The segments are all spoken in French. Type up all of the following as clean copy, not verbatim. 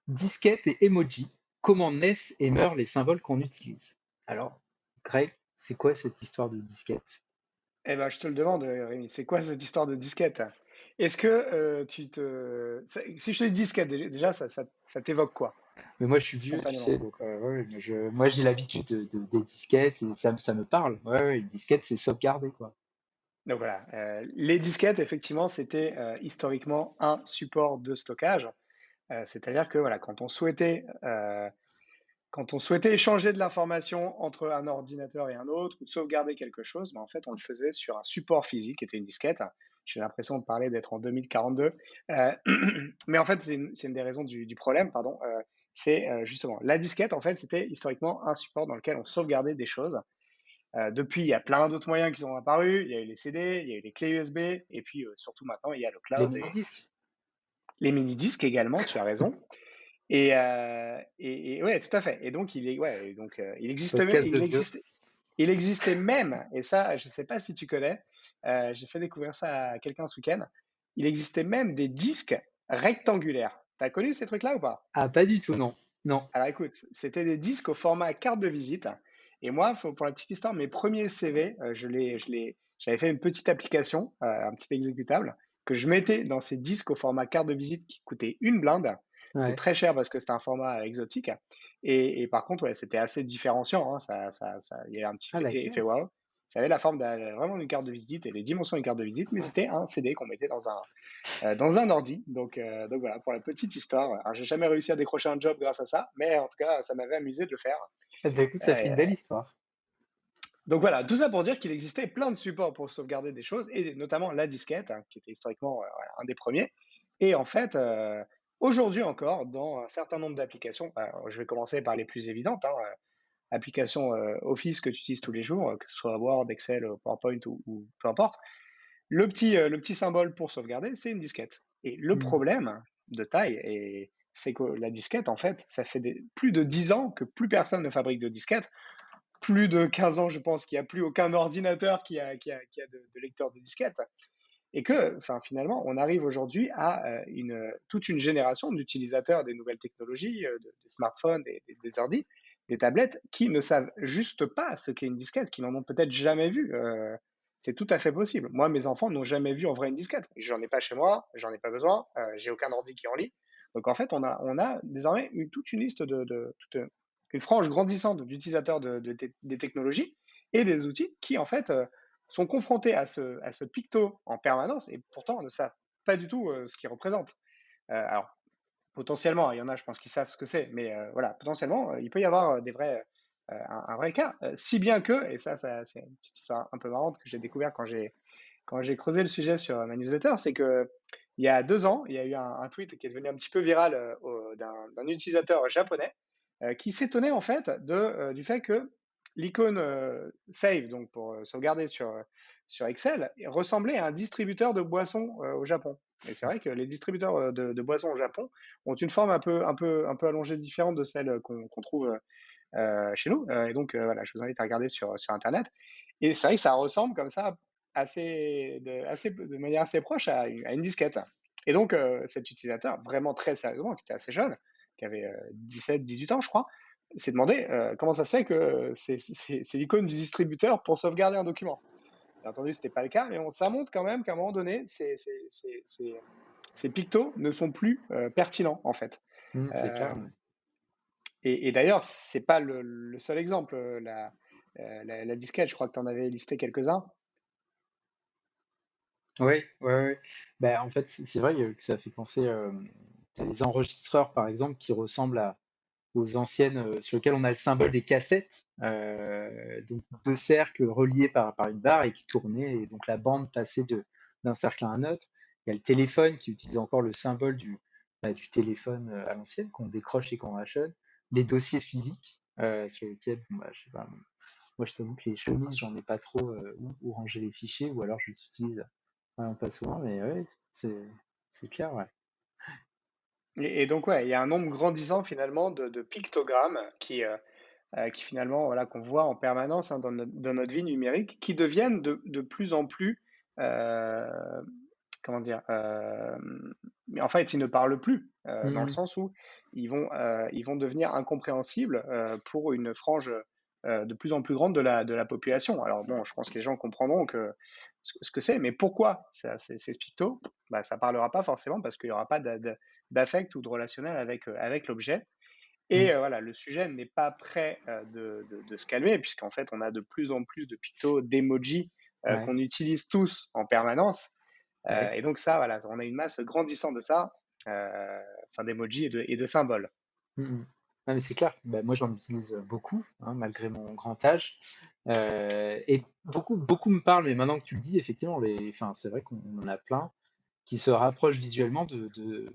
Disquette et emoji, comment naissent et meurent les symboles qu'on utilise? Alors, Greg, c'est quoi cette histoire de disquette? Eh ben, je te le demande, Rémi, c'est quoi cette histoire de disquette? Est-ce que si je te dis disquette, déjà, ça t'évoque quoi, Mais moi, je suis vieux, tu spontanément? sais, donc ouais, moi, j'ai l'habitude des disquettes et ça me parle. Ouais, ouais, une disquette, c'est sauvegarder, quoi. Donc voilà, les disquettes, effectivement, c'était historiquement un support de stockage. C'est-à-dire que voilà, quand on souhaitait échanger de l'information entre un ordinateur et un autre ou sauvegarder quelque chose, ben, en fait, on le faisait sur un support physique qui était une disquette. J'ai l'impression de parler d'être en 2042. Euh, mais en fait, c'est une des raisons du problème, pardon. C'est justement la disquette, en fait, c'était historiquement un support dans lequel on sauvegardait des choses. Depuis, il y a plein d'autres moyens qui sont apparus. Il y a eu les CD, il y a eu les clés USB, et puis surtout maintenant, il y a le Les cloud et mini-disques. les mini-disques également, tu as raison. Et ouais, tout à fait. Et donc, ouais, et donc, Podcast de vieux. il existait même, et ça, je ne sais pas si tu connais, j'ai fait découvrir ça à quelqu'un ce week-end. Il existait même des disques rectangulaires. T'as connu ces trucs-là ou pas? Ah, pas du tout, non. Non. Alors écoute, c'était des disques au format carte de visite. Et moi, pour la petite histoire, mes premiers CV, j'avais fait une petite application, un petit exécutable, que je mettais dans ces disques au format carte de visite qui coûtait une blinde. C'était Ouais. très cher parce que c'était un format exotique. Et par contre, ouais, c'était assez différenciant, hein. Il y avait un petit Ah, la effet classe. wow. Ça avait la forme vraiment d'une carte de visite et les dimensions d'une carte de visite, mais c'était un CD qu'on mettait dans un ordi. Donc voilà, pour la petite histoire. Alors, j'ai jamais réussi à décrocher un job grâce à ça, mais en tout cas, ça m'avait amusé de le faire. Eh ben, écoute, ça fait Euh, une belle histoire. donc voilà, tout ça pour dire qu'il existait plein de supports pour sauvegarder des choses, et notamment la disquette, hein, qui était historiquement voilà, un des premiers. Et en fait, aujourd'hui encore, dans un certain nombre d'applications, alors, je vais commencer par les plus évidentes, hein, applications Office que tu utilises tous les jours, que ce soit Word, Excel, PowerPoint ou peu importe, le petit symbole pour sauvegarder, c'est une disquette. Et le Hmm. problème de taille, c'est que la disquette, en fait, ça fait plus de 10 ans que plus personne ne fabrique de disquette. Plus de 15 ans, je pense, qu'il n'y a plus aucun ordinateur qui a de lecteur de disquette. Et que, enfin, finalement, on arrive aujourd'hui à toute une génération d'utilisateurs des nouvelles technologies, des smartphones, des ordi, des tablettes, qui ne savent juste pas ce qu'est une disquette, qui n'en ont peut-être jamais vu. C'est tout à fait possible. Moi, mes enfants n'ont jamais vu en vrai une disquette. J'en ai pas chez moi, j'en ai pas besoin, j'ai aucun ordi qui en lit. Donc en fait, on a désormais toute une liste une frange grandissante d'utilisateurs des technologies et des outils qui en fait sont confrontés à ce picto en permanence et pourtant ne savent pas du tout ce qu'il représente. Alors, potentiellement, il y en a, je pense, qui savent ce que c'est, mais voilà, potentiellement, il peut y avoir un vrai cas. Si bien que, et ça c'est une petite histoire un peu marrante que j'ai découvert quand j'ai creusé le sujet sur ma newsletter, c'est que il y a 2 ans, il y a eu un tweet qui est devenu un petit peu viral d'un utilisateur japonais qui s'étonnait en fait du fait que l'icône Save, donc pour sauvegarder sur Excel, ressemblait à un distributeur de boissons au Japon. Et c'est vrai que les distributeurs de boissons au Japon ont une forme un peu allongée différente de celle qu'on trouve chez nous. Et donc voilà, je vous invite à regarder sur Internet. Et c'est vrai que ça ressemble comme ça de manière assez proche à une disquette. Et donc cet utilisateur, vraiment très sérieusement, qui était assez jeune, qui avait 17, 18 ans, je crois, s'est demandé comment ça se fait que c'est l'icône du distributeur pour sauvegarder un document. Bien entendu, ce n'était pas le cas, mais ça montre quand même qu'à un moment donné, ces pictos ne sont plus pertinents, en fait. Hmm, c'est Euh, clair. et d'ailleurs, c'est pas le seul exemple. La disquette, je crois que tu en avais listé quelques-uns. Oui, ouais, ouais. Ben, en fait, c'est vrai que ça fait penser. T'as les enregistreurs, par exemple, qui ressemblent aux anciennes, sur lesquelles on a le symbole des cassettes. Donc deux cercles reliés par une barre et qui tournaient, et donc la bande passait d'un cercle à un autre. Il y a le téléphone qui utilise encore le symbole du téléphone à l'ancienne, qu'on décroche et qu'on rachète. Les dossiers physiques, sur lesquels, bon, bah, je sais pas, moi je t'avoue que les chemises, j'en ai pas trop où ranger les fichiers, ou alors je les utilise vraiment pas souvent, mais ouais, c'est clair, ouais. Et donc, ouais, il y a un nombre grandissant finalement de pictogrammes qui finalement, voilà, qu'on voit en permanence dans notre vie numérique, qui deviennent de plus en plus, euh, comment dire? Mais en fait, ils ne parlent plus, dans le Mmh. sens où ils vont devenir incompréhensibles, pour une frange, de plus en plus grande de la population. Alors bon, je pense que les gens comprendront que ce que c'est, mais pourquoi ça ces pictos? Bah, ça parlera pas forcément parce qu'il y aura pas d'affect ou de relationnel avec l'objet et Mmh. voilà, le sujet n'est pas prêt, de se calmer puisqu'en fait, on a de plus en plus de pictos, d'emojis, Ouais, qu'on utilise tous en permanence, ouais. et donc ça, voilà, on a une masse grandissante de ça, enfin d'emojis et de symboles. Mmh mh. Non, mais c'est clair. Bah, moi, j'en utilise, beaucoup, hein, malgré mon grand âge, et beaucoup me parlent, mais maintenant que tu le dis, effectivement, c'est vrai qu'on en a plein qui se rapprochent visuellement de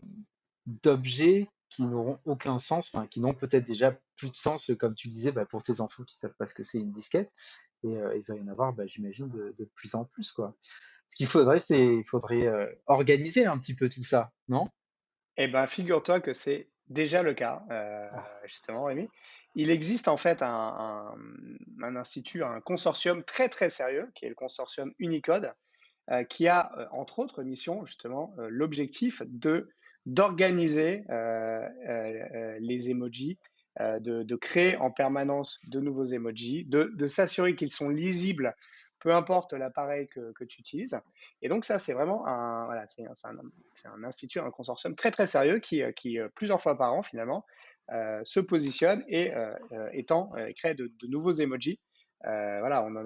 d'objets qui n'auront aucun sens, enfin, qui n'ont peut-être déjà plus de sens, comme tu disais, bah, pour tes enfants qui savent pas ce que c'est une disquette et il va y en avoir, bah, j'imagine de plus en plus, quoi. Ce qu'il faudrait, il faudrait, organiser un petit peu tout ça, non? Eh ben, figure-toi que c'est déjà le cas, Ah, justement, Rémi. Il existe en fait un institut, un consortium très, très sérieux qui est le consortium Unicode, qui a, entre autres mission justement, l'objectif d'organiser, les emojis, de créer en permanence de nouveaux emojis, de s'assurer qu'ils sont lisibles, peu importe l'appareil que tu utilises et donc ça, c'est vraiment un voilà, c'est un institut, un consortium très, très sérieux qui, plusieurs fois par an finalement, se positionne et crée de nouveaux emojis. Voilà, on en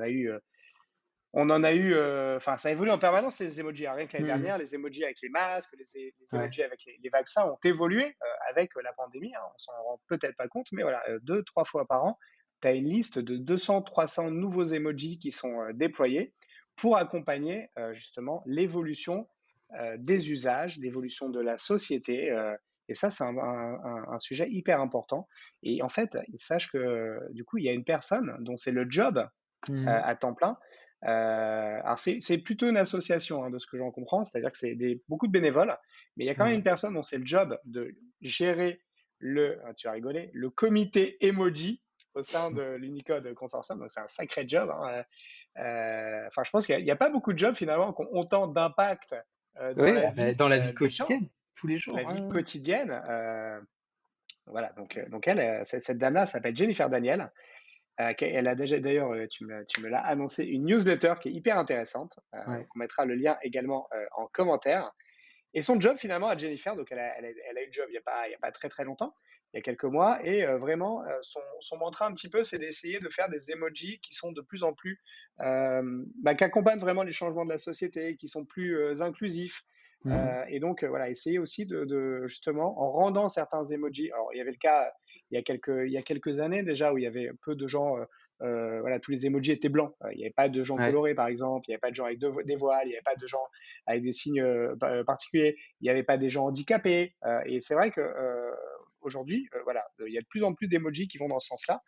a eu, enfin, ça évolue en permanence les emojis, hein. Rien que l'année mmh dernière, les emojis avec les masques, les ouais. emojis avec les vaccins ont évolué avec la pandémie, hein. On s'en rend peut-être pas compte, mais voilà, 2-3 fois par an, tu as une liste de 200-300 nouveaux emojis qui sont déployés pour accompagner justement l'évolution des usages, l'évolution de la société. Et ça, c'est un sujet hyper important. Et en fait, sache que du coup, il y a une personne dont c'est le job Mmh à temps plein. Alors c'est plutôt une association, hein, de ce que j'en comprends, c'est-à-dire que c'est beaucoup de bénévoles, mais il y a quand même ouais. une personne dont c'est le job de gérer tu vas rigoler, le comité emoji au sein de l'Unicode Consortium, donc c'est un sacré job, hein. Enfin, je pense qu'il y a pas beaucoup de jobs finalement qui ont autant d'impact dans Oui, la ah bah, vie dans la vie des gens, quotidienne, tous les la jours, ouais, vie ouais. quotidienne. Voilà, donc elle, cette dame-là s'appelle Jennifer Daniel. Elle a déjà d'ailleurs, tu me l'as annoncé, une newsletter qui est hyper intéressante. Ouais. Donc on mettra le lien également en commentaire. Et son job finalement à Jennifer, donc elle a eu le job il y a pas très très longtemps, il y a quelques mois, et vraiment son mantra un petit peu, c'est d'essayer de faire des emojis qui sont de plus en plus, qui accompagnent vraiment les changements de la société, qui sont plus inclusifs. Mmh Et donc voilà, essayer aussi justement en rendant certains emojis. Alors il y avait le cas il y a quelques années déjà où il y avait peu de gens. Voilà, tous les emojis étaient blancs. Il n'y avait pas de gens Ouais. colorés, par exemple. Il n'y avait pas de gens avec des voiles. Il n'y avait pas de gens avec des signes particuliers. Il n'y avait pas des gens handicapés. Et c'est vrai que aujourd'hui, voilà, il y a de plus en plus d'emojis qui vont dans ce sens-là.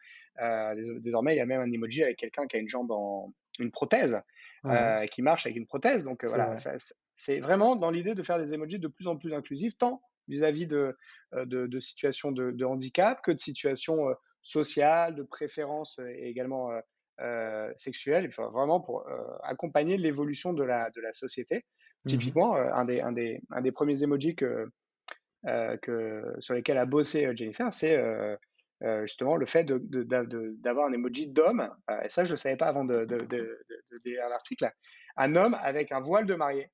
Désormais, il y a même un emoji avec quelqu'un qui a une jambe en une prothèse, Ouais, qui marche avec une prothèse. Donc c'est voilà, vrai. c'est vraiment dans l'idée de faire des emojis de plus en plus inclusifs, tant vis-à-vis de situations de handicap que de situations sociales, de préférences et également sexuelles, enfin, vraiment pour accompagner l'évolution de la société. Mmh Typiquement, un des premiers emojis sur lesquels a bossé Jennifer, c'est justement le fait d'avoir un emoji d'homme. Et ça, je ne le savais pas avant de lire l'article. Un homme avec un voile de mariée.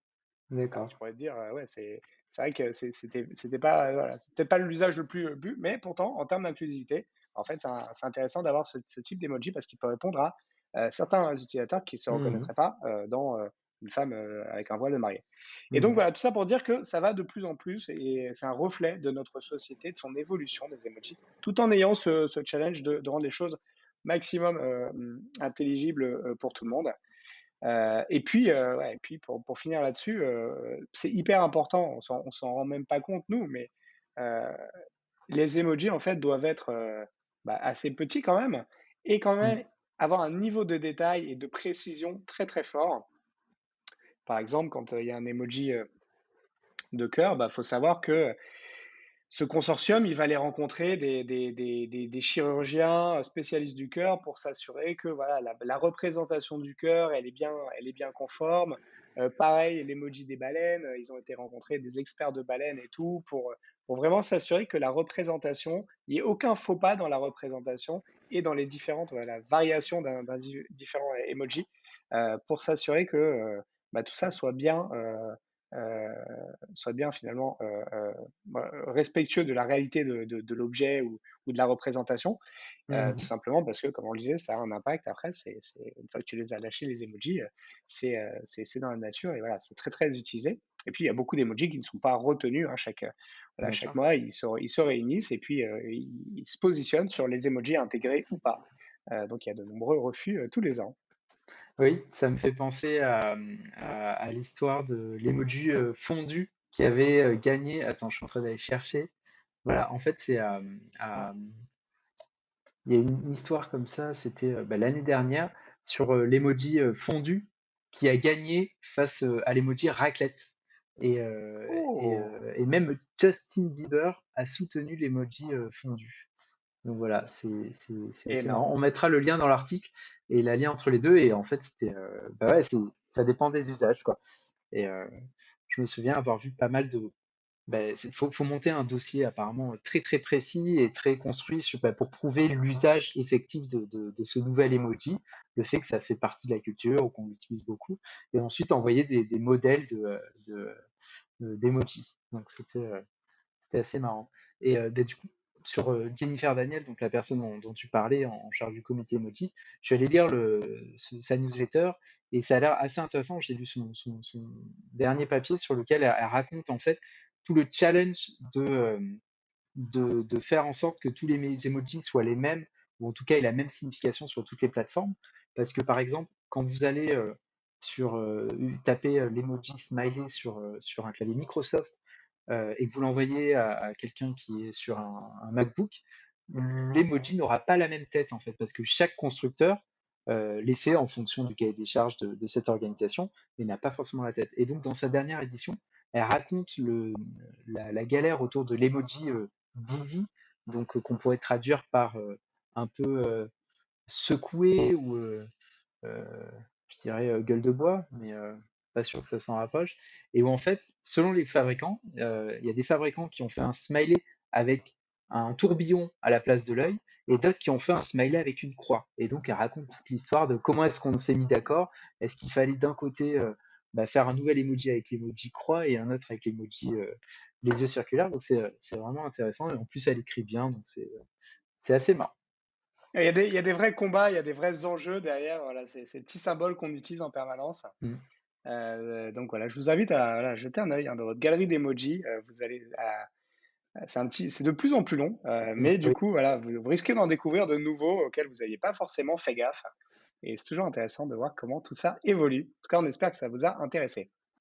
Alors, D'accord. tu pourrais te dire, ouais, c'est vrai que c'était pas, voilà, c'est peut-être pas l'usage le plus bu, mais pourtant, en termes d'inclusivité, en fait, c'est intéressant d'avoir ce type d'emoji parce qu'il peut répondre à certains utilisateurs qui ne se Mmh reconnaîtraient pas dans une femme avec un voile de mariée. Et donc Mmh voilà, tout ça pour dire que ça va de plus en plus et c'est un reflet de notre société, de son évolution des emojis, tout en ayant ce challenge de rendre les choses maximum intelligibles pour tout le monde. Et puis, ouais, et puis pour finir là-dessus, c'est hyper important, on s'en rend même pas compte nous, mais heu, les emojis en fait doivent être, assez petits quand même et quand mh. même avoir un niveau de détail et de précision très, très fort. Par exemple, quand il y a un emoji, de cœur, faut savoir que ce consortium, il va aller rencontrer des chirurgiens spécialistes du cœur pour s'assurer que voilà, la représentation du cœur, elle est bien conforme. Pareil, l'emoji des baleines, ils ont été rencontrer des experts de baleines et tout pour vraiment s'assurer que la représentation, il n'y ait aucun faux pas dans la représentation et dans les différentes voilà, variations différent emoji pour s'assurer que bah, tout ça euh, soit bien finalement respectueux de la réalité de l'objet ou de la représentation, tout Mhm. simplement parce que, comme on le disait, ça a un impact après. Une fois que tu les as lâchés, les emojis, c'est dans la nature et voilà, c'est très très utilisé. Et puis, il y a beaucoup d'emojis qui ne sont pas retenus. Hein, voilà, Bien chaque sûr. mois, ils se réunissent et puis ils se positionnent sur les emojis intégrés ou pas. Donc, il y a de nombreux refus tous les ans. Oui, ça me fait penser à l'histoire de l'emoji fondu qui avait gagné. Attends, je suis en train d'aller chercher. Voilà, en fait, à- il y a une histoire comme ça, c'était bah, l'année dernière, sur l'emoji fondu qui a gagné face à l'emoji raclette. Oh, Et même Justin Bieber a soutenu l'emoji fondu. Donc voilà, c'est assez marrant. énorme. On mettra le lien dans l'article et la lien entre les deux. Et en fait, bah ouais, ça dépend des usages, quoi. Et je me souviens avoir vu pas mal de. Bah, faut monter un dossier apparemment très très précis et très construit bah, pour prouver l'usage effectif de ce nouvel emoji, le fait que ça fait partie de la culture ou qu'on l'utilise beaucoup, et ensuite envoyer des modèles de, d'emoji. Donc c'était assez marrant. Et bah, du coup, sur Jennifer Daniel, donc la personne dont tu parlais en charge du comité emoji, je suis allé lire sa newsletter et ça a l'air assez intéressant. J'ai lu son dernier papier sur lequel elle raconte en fait tout le challenge de faire en sorte que tous les emojis soient les mêmes, ou en tout cas aient la même signification sur toutes les plateformes. Parce que par exemple, quand vous allez taper l'emoji smiley sur un clavier Microsoft et que vous l'envoyez à quelqu'un qui est sur un MacBook, l'emoji n'aura pas la même tête en fait, parce que chaque constructeur les fait en fonction du cahier des charges de cette organisation, mais n'a pas forcément la tête. Et donc dans sa dernière édition, elle raconte la galère autour de l'emoji Dizzy, donc qu'on pourrait traduire par un peu secoué ou euh, je dirais gueule de bois, mais pas sûr que ça s'en rapproche. Et où en fait, selon les fabricants, il y a des fabricants qui ont fait un smiley avec un tourbillon à la place de l'œil, et d'autres qui ont fait un smiley avec une croix. Et donc, elle raconte toute l'histoire de comment est-ce qu'on s'est mis d'accord. Est-ce qu'il fallait d'un côté bah, faire un nouvel emoji avec l'emoji croix et un autre avec l'emoji les yeux circulaires. Donc, c'est vraiment intéressant. Et en plus, elle écrit bien, donc c'est assez marrant. Et il y a des vrais combats, il y a des vrais enjeux derrière. Voilà, c'est ces petits symboles qu'on utilise en permanence. Mm. Donc voilà, je vous invite à voilà, jeter un œil hein, dans votre galerie d'emojis. C'est de plus en plus long, mais du Oui. coup, voilà, vous risquez d'en découvrir de nouveaux auxquels vous n'aviez pas forcément fait gaffe. Et c'est toujours intéressant de voir comment tout ça évolue. En tout cas, on espère que ça vous a intéressé.